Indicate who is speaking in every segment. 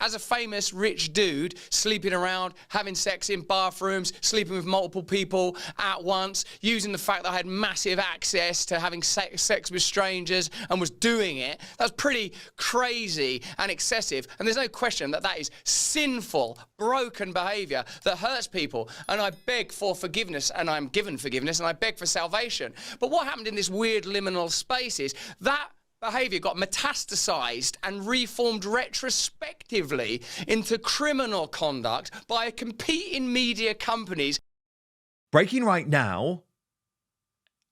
Speaker 1: as a famous rich dude sleeping around, having sex in bathrooms, sleeping with multiple people at once, using the fact that I had massive access to having sex with strangers and was doing it. That's pretty crazy and excessive. And there's no question that that is sinful, broken behavior that hurts people. And I beg for forgiveness, and I'm given forgiveness, and I beg for salvation. But what happened in this weird liminal space is that behavior got metastasized and reformed retrospectively into criminal conduct by competing media companies.
Speaker 2: Breaking right now,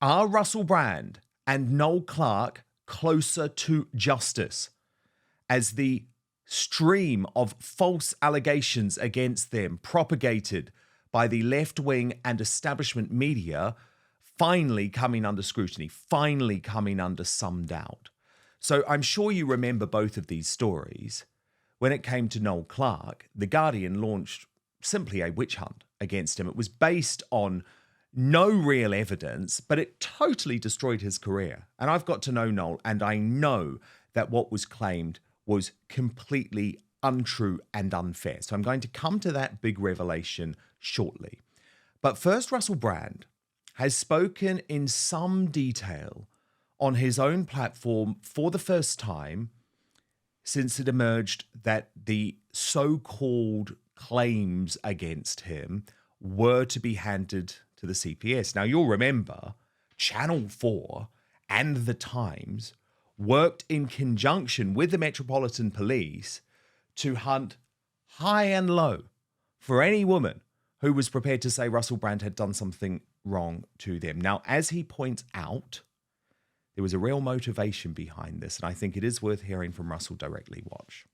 Speaker 2: are Russell Brand and Noel Clarke closer to justice as the stream of false allegations against them propagated by the left-wing and establishment media finally coming under scrutiny, finally coming under some doubt? So I'm sure you remember both of these stories. When it came to Noel Clarke, The Guardian launched simply a witch hunt against him. It was based on no real evidence, but it totally destroyed his career. And I've got to know Noel, and I know that what was claimed was completely untrue and unfair. So I'm going to come to that big revelation shortly. But first, Russell Brand has spoken in some detail on his own platform for the first time since it emerged that the so-called claims against him were to be handed to the CPS. Now, you'll remember Channel 4 and The Times worked in conjunction with the Metropolitan Police to hunt high and low for any woman who was prepared to say Russell Brand had done something wrong to them. Now, as he points out, there was a real motivation behind this, and I think it is worth hearing from Russell directly. Watch.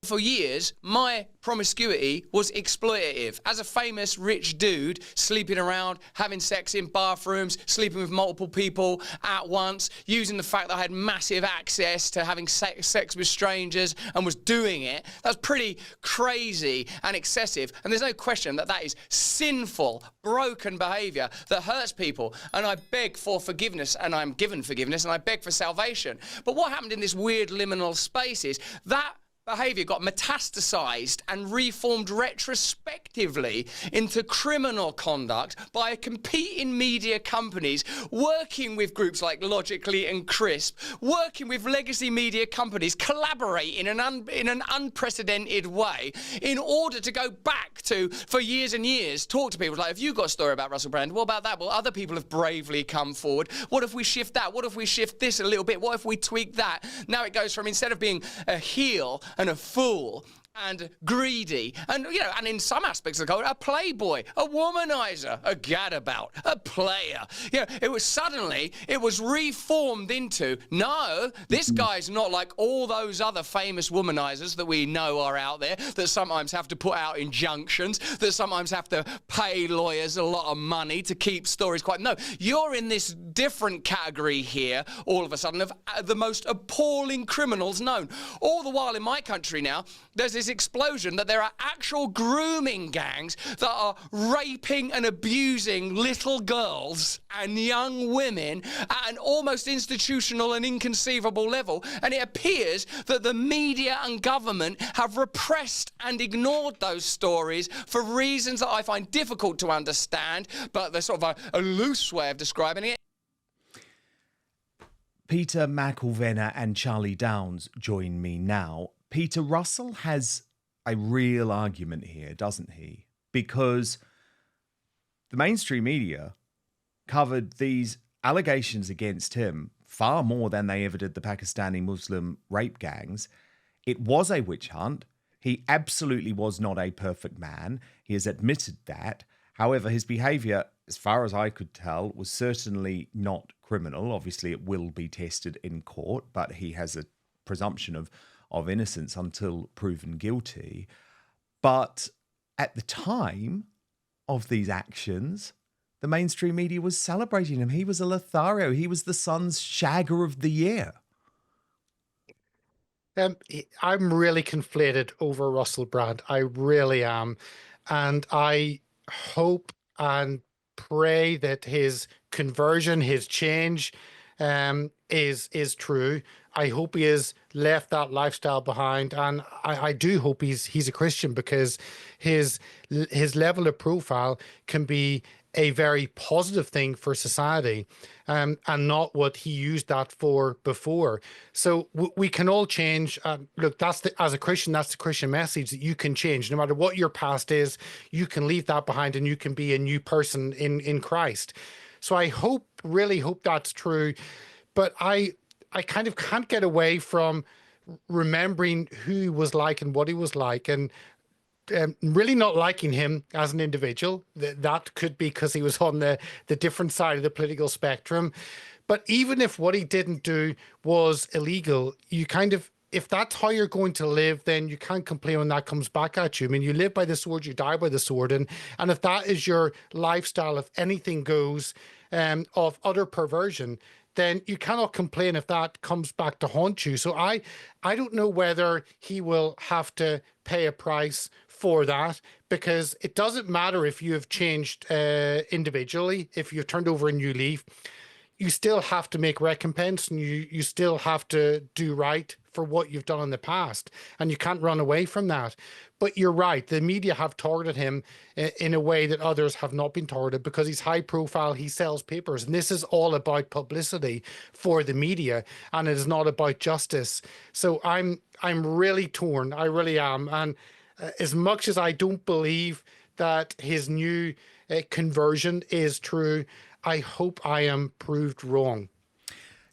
Speaker 1: For years, my promiscuity was exploitative. As a famous rich dude sleeping around, having sex in bathrooms, sleeping with multiple people at once, using the fact that I had massive access to having sex with strangers and was doing it, that's pretty crazy and excessive. And there's no question that that is sinful, broken behavior that hurts people. And I beg for forgiveness, and I'm given forgiveness, and I beg for salvation. But what happened in this weird liminal space is that behavior got metastasized and reformed retrospectively into criminal conduct by competing media companies, working with groups like Logically and Crisp, working with legacy media companies, collaborating in an unprecedented way in order to go back to, for years and years, talk to people like, have you got a story about Russell Brand? What about that? Well, other people have bravely come forward. What if we shift that? What if we shift this a little bit? What if we tweak that? Now it goes from, instead of being a heel and a fool and greedy, and and in some aspects of the culture, a playboy, a womanizer, a gadabout, a player. It was reformed into, no, this guy's not like all those other famous womanizers that we know are out there, that sometimes have to put out injunctions, that sometimes have to pay lawyers a lot of money to keep stories quiet. No, you're in this different category here, all of a sudden, of the most appalling criminals known. All the while in my country now, there's this explosion that there are actual grooming gangs that are raping and abusing little girls and young women at an almost institutional and inconceivable level. And it appears that the media and government have repressed and ignored those stories for reasons that I find difficult to understand, but they're sort of a loose way of describing it.
Speaker 2: Peter McElvenna and Charlie Downs join me now. Peter, Russell has a real argument here, doesn't he? Because the mainstream media covered these allegations against him far more than they ever did the Pakistani Muslim rape gangs. It was a witch hunt. He absolutely was not a perfect man. He has admitted that. However, his behavior, as far as I could tell, was certainly not criminal. Obviously, it will be tested in court, but he has a presumption of innocence until proven guilty. But at the time of these actions, the mainstream media was celebrating him. He was a Lothario. He was the Sun's Shagger of the Year.
Speaker 3: I'm really conflated over Russell Brand. I really am. And I hope and pray that his conversion, his change, is true. I hope he has left that lifestyle behind, and I do hope he's a Christian, because his level of profile can be a very positive thing for society, and not what he used that for before. So we can all change. Look, as a Christian, that's the Christian message, that you can change no matter what your past is. You can leave that behind, and you can be a new person in Christ. So I really hope that's true. But I kind of can't get away from remembering who he was like and what he was like, and really not liking him as an individual. That could be because he was on the different side of the political spectrum. But even if what he didn't do was illegal, you kind of, if that's how you're going to live, then you can't complain when that comes back at you. I mean, you live by the sword, you die by the sword. And if that is your lifestyle, if anything goes, of utter perversion, then you cannot complain if that comes back to haunt you. So I don't know whether he will have to pay a price for that, because it doesn't matter if you have changed individually, if you've turned over a new leaf. You still have to make recompense, and you still have to do right for what you've done in the past, and you can't run away from that. But you're right, the media have targeted him in a way that others have not been targeted, because he's high profile, he sells papers, and this is all about publicity for the media, and it is not about justice. So I'm really torn, I really am. And as much as I don't believe that his new conversion is true, I hope I am proved wrong.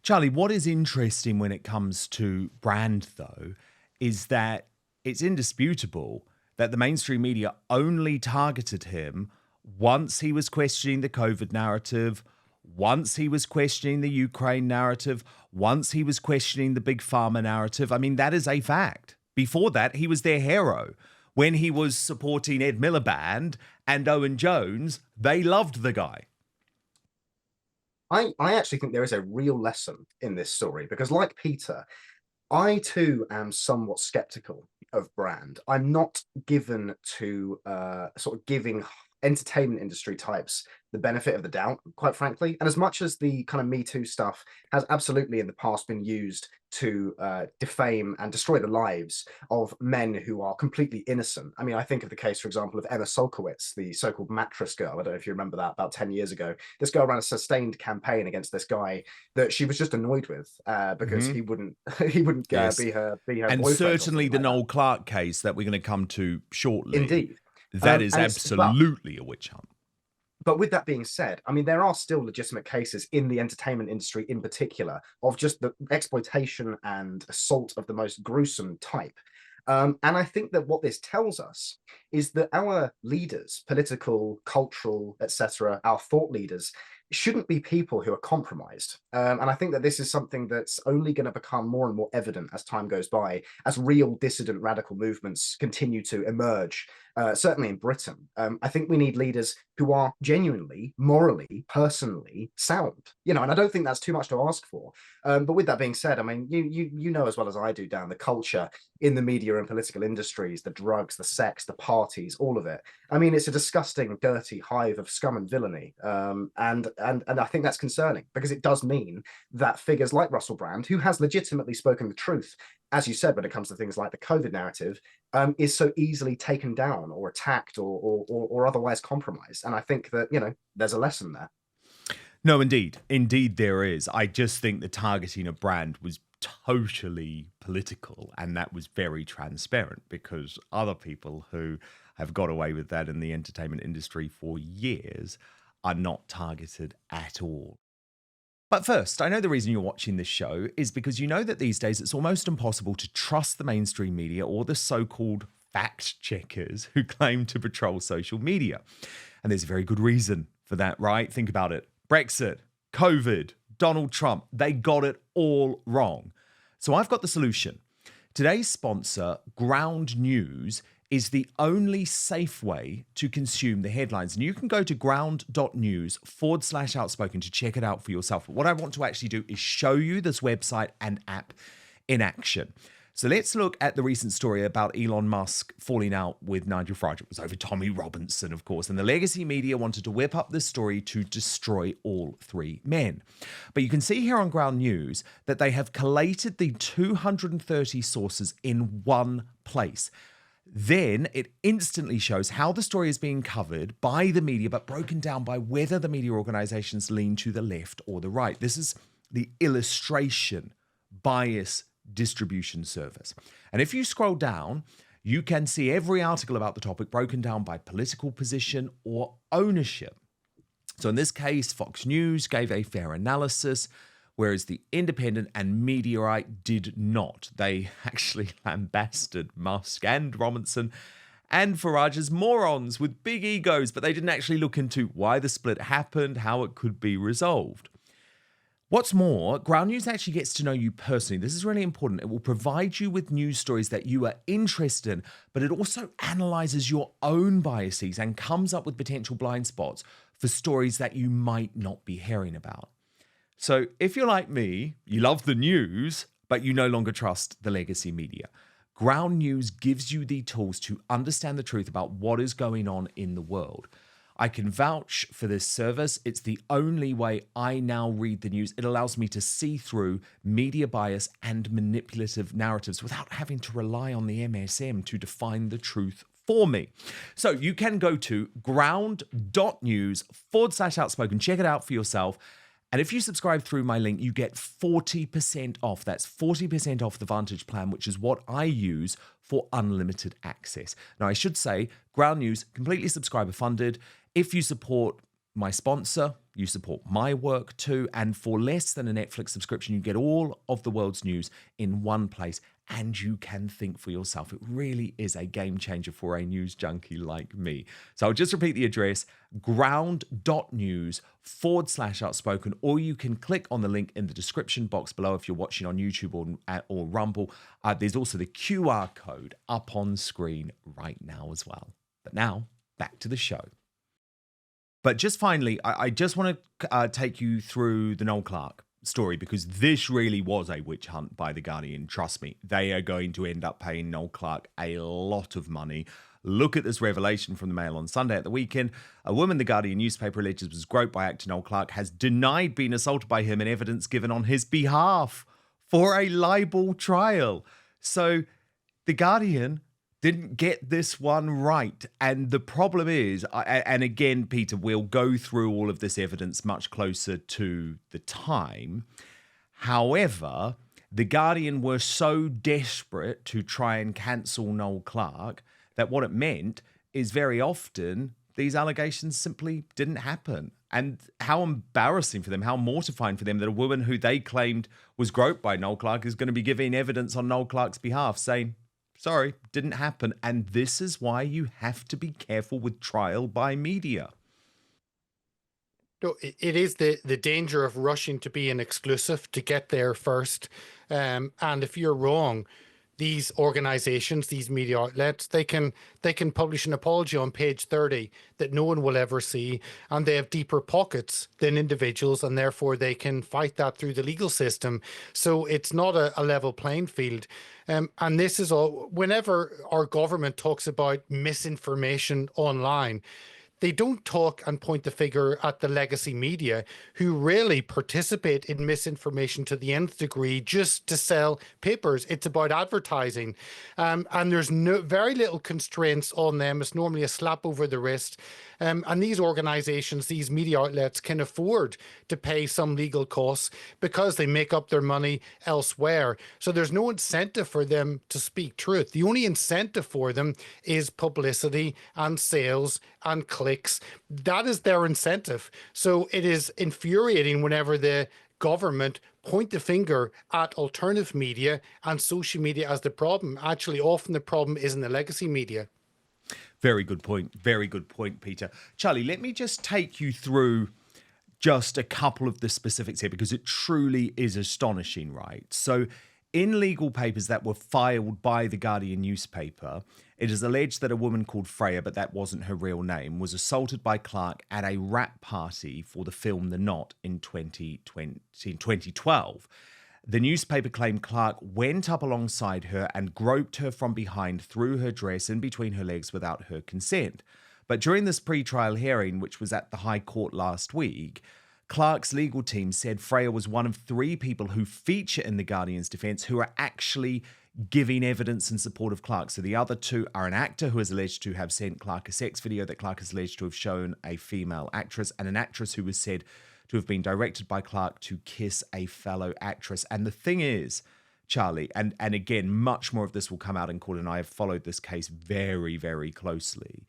Speaker 2: Charlie, what is interesting when it comes to Brand, though, is that it's indisputable that the mainstream media only targeted him once he was questioning the COVID narrative, once he was questioning the Ukraine narrative, once he was questioning the big pharma narrative. I mean, that is a fact. Before that, he was their hero. When he was supporting Ed Miliband and Owen Jones, they loved the guy.
Speaker 4: I actually think there is a real lesson in this story, because like Peter, I too am somewhat skeptical of Brand. I'm not given to sort of giving entertainment industry types the benefit of the doubt, quite frankly. And as much as the kind of Me Too stuff has absolutely in the past been used to defame and destroy the lives of men who are completely innocent. I mean, I think of the case, for example, of Emma Solkowitz, the so-called mattress girl. I don't know if you remember that, about 10 years ago. This girl ran a sustained campaign against this guy that she was just annoyed with because he wouldn't
Speaker 2: Yes.
Speaker 4: be her
Speaker 2: and
Speaker 4: boyfriend.
Speaker 2: Certainly the
Speaker 4: like
Speaker 2: Noel Clarke case that we're going to come to shortly.
Speaker 4: Indeed.
Speaker 2: That is absolutely a witch hunt.
Speaker 4: But with that being said, I mean, there are still legitimate cases in the entertainment industry in particular of just the exploitation and assault of the most gruesome type. And I think that what this tells us is that our leaders, political, cultural, etc., our thought leaders, shouldn't be people who are compromised. And I think that this is something that's only going to become more and more evident as time goes by, as real dissident radical movements continue to emerge, certainly in Britain. I think we need leaders who are genuinely, morally, personally sound, and I don't think that's too much to ask for. But with that being said, I mean, you know as well as I do, Dan, the culture in the media and political industries, the drugs, the sex, the parties, all of it. I mean, it's a disgusting, dirty hive of scum and villainy. And I think that's concerning, because it does mean that figures like Russell Brand, who has legitimately spoken the truth, as you said, when it comes to things like the COVID narrative, is so easily taken down or attacked or otherwise compromised. And I think that, there's a lesson there.
Speaker 2: No, indeed. Indeed, there is. I just think the targeting of Brand was totally political, and that was very transparent, because other people who have got away with that in the entertainment industry for years are not targeted at all. But first, I know the reason you're watching this show is because you know that these days it's almost impossible to trust the mainstream media or the so-called fact checkers who claim to patrol social media. And there's a very good reason for that, right? Think about it. Brexit, COVID, Donald Trump, they got it all wrong. So I've got the solution. Today's sponsor, Ground News, is the only safe way to consume the headlines. And you can go to ground.news/outspoken to check it out for yourself. But what I want to actually do is show you this website and app in action. So let's look at the recent story about Elon Musk falling out with Nigel Farage. It was over Tommy Robinson, of course, and the legacy media wanted to whip up this story to destroy all three men. But you can see here on Ground News that they have collated the 230 sources in one place. Then it instantly shows how the story is being covered by the media, but broken down by whether the media organizations lean to the left or the right. This is the illustration bias distribution service. And if you scroll down, you can see every article about the topic broken down by political position or ownership. So in this case, Fox News gave a fair analysis, whereas the Independent and Mediaite did not. They actually lambasted Musk and Robinson and Farage as morons with big egos, but they didn't actually look into why the split happened, how it could be resolved. What's more, Ground News actually gets to know you personally. This is really important. It will provide you with news stories that you are interested in, but it also analyzes your own biases and comes up with potential blind spots for stories that you might not be hearing about. So if you're like me, you love the news, but you no longer trust the legacy media, Ground News gives you the tools to understand the truth about what is going on in the world. I can vouch for this service. It's the only way I now read the news. It allows me to see through media bias and manipulative narratives without having to rely on the MSM to define the truth for me. So you can go to ground.news/outspoken. Check it out for yourself. And if you subscribe through my link, you get 40% off. That's 40% off the Vantage plan, which is what I use for unlimited access. Now, I should say, Ground News, completely subscriber funded. If you support my sponsor, you support my work too. And for less than a Netflix subscription, you get all of the world's news in one place. And you can think for yourself. It really is a game changer for a news junkie like me. So I'll just repeat the address, ground.news/outspoken, or you can click on the link in the description box below if you're watching on YouTube or Rumble. There's also the QR code up on screen right now as well. But now, back to the show. But just finally, I just want to take you through the Noel Clarke story, because this really was a witch hunt by The Guardian. Trust me, they are going to end up paying Noel Clarke a lot of money. Look at this revelation from the Mail on Sunday at the weekend. A woman The Guardian newspaper alleges was groped by actor Noel Clarke has denied being assaulted by him in evidence given on his behalf for a libel trial. So The Guardian didn't get this one right. And the problem is, and again, Peter, we'll go through all of this evidence much closer to the time. However, The Guardian were so desperate to try and cancel Noel Clarke that what it meant is very often these allegations simply didn't happen. And how embarrassing for them, how mortifying for them that a woman who they claimed was groped by Noel Clarke is going to be giving evidence on Noel Clarke's behalf, saying, sorry, didn't happen. And this is why you have to be careful with trial by media.
Speaker 3: No, it is the danger of rushing to be an exclusive, to get there first. And if you're wrong, these organizations, these media outlets, they can publish an apology on page 30 that no one will ever see, and they have deeper pockets than individuals, and therefore they can fight that through the legal system. So it's not a level playing field. And this is all, whenever our government talks about misinformation online, they don't talk and point the finger at the legacy media, who really participate in misinformation to the nth degree just to sell papers. It's about advertising. And there's very little constraints on them. It's normally a slap over the wrist. And these organizations, these media outlets, can afford to pay some legal costs because they make up their money elsewhere. So there's no incentive for them to speak truth. The only incentive for them is publicity and sales and clicks. That is their incentive. So it is infuriating whenever the government point the finger at alternative media and social media as the problem. Actually, often the problem is in the legacy media.
Speaker 2: Very good point. Very good point, Peter. Charlie, let me just take you through just a couple of the specifics here, because it truly is astonishing, right? So in legal papers that were filed by the Guardian newspaper, it is alleged that a woman called Freya, but that wasn't her real name, was assaulted by Clarke at a wrap party for the film The Knot in 2012. The newspaper claimed Clarke went up alongside her and groped her from behind through her dress in between her legs without her consent. But during this pre-trial hearing, which was at the High Court last week, Clarke's legal team said Freya was one of 3 people who feature in The Guardian's defense who are actually giving evidence in support of Clarke. So the other 2 are an actor who is alleged to have sent Clarke a sex video that Clarke is alleged to have shown a female actress, and an actress who was said to have been directed by Clarke to kiss a fellow actress. And the thing is, Charlie, and again, much more of this will come out in court, and I have followed this case very, very closely,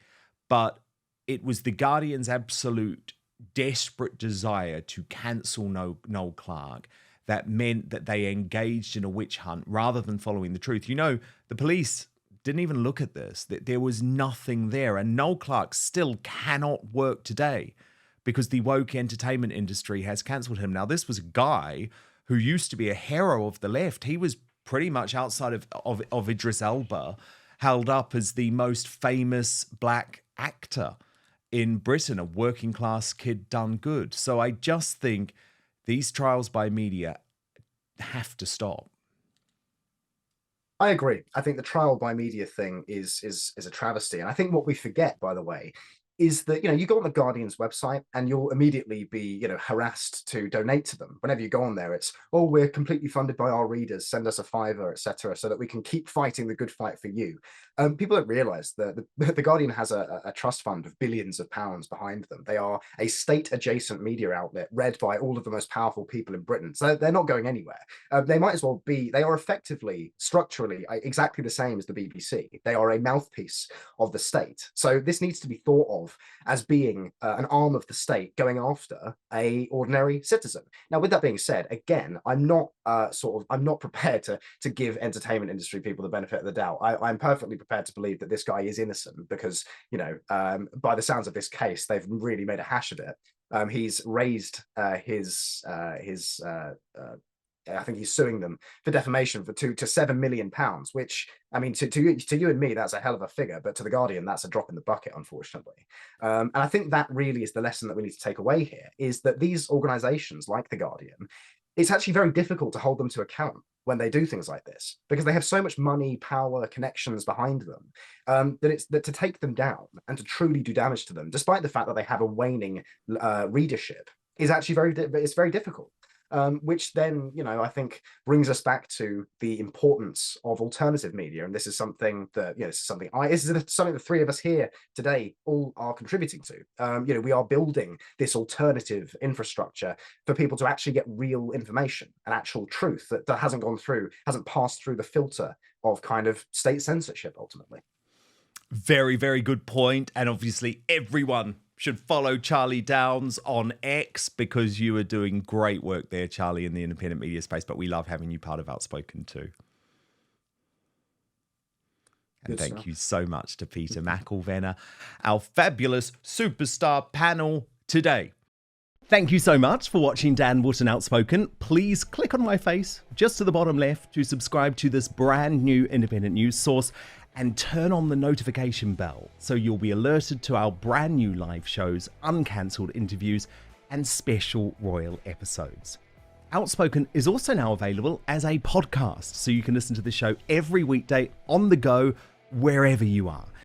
Speaker 2: but it was The Guardian's absolute desperate desire to cancel Noel Clarke that meant that they engaged in a witch hunt rather than following the truth. You know, the police didn't even look at this. There was nothing there. And Noel Clarke still cannot work today because the woke entertainment industry has cancelled him. Now, this was a guy who used to be a hero of the left. He was pretty much outside of Idris Elba, held up as the most famous black actor in Britain, a working class kid done good. So I just think these trials by media have to stop.
Speaker 4: I agree. I think the trial by media thing is a travesty. And I think what we forget, by the way, is that, you go on the Guardian's website and you'll immediately be, harassed to donate to them. Whenever you go on there, it's, oh, we're completely funded by our readers, send us a $5, etc., so that we can keep fighting the good fight for you. People don't realize that the Guardian has a trust fund of billions of pounds behind them. They are a state-adjacent media outlet read by all of the most powerful people in Britain. So they're not going anywhere. They might as well be, they are effectively, structurally, exactly the same as the BBC. They are a mouthpiece of the state. So this needs to be thought of as being an arm of the state going after a ordinary citizen. Now, with that being said, again, I'm not prepared to give entertainment industry people the benefit of the doubt. I'm perfectly prepared to believe that this guy is innocent because, by the sounds of this case, they've really made a hash of it. He's raised his I think he's suing them for defamation for £2 to £7 million, which, I mean, to you and me, that's a hell of a figure, but to the Guardian, that's a drop in the bucket, unfortunately. And I think that really is the lesson that we need to take away here, is that these organizations like the Guardian, it's actually very difficult to hold them to account when they do things like this, because they have so much money, power, connections behind them, that to take them down and to truly do damage to them, despite the fact that they have a waning readership, is actually very difficult. Which then, I think brings us back to the importance of alternative media. And this is something that, this is something the 3 of us here today all are contributing to. We are building this alternative infrastructure for people to actually get real information and actual truth that hasn't passed through the filter of kind of state censorship, ultimately.
Speaker 2: Very, very good point. And obviously everyone should follow Charlie Downs on X, because you are doing great work there, Charlie, in the independent media space, but we love having you part of Outspoken too. And thank you so much to Peter McElvenna, our fabulous superstar panel today. Thank you so much for watching Dan Wootton Outspoken. Please click on my face just to the bottom left to subscribe to this brand new independent news source, and turn on the notification bell so you'll be alerted to our brand new live shows, uncancelled interviews, and special royal episodes. Outspoken is also now available as a podcast, so you can listen to the show every weekday on the go, wherever you are.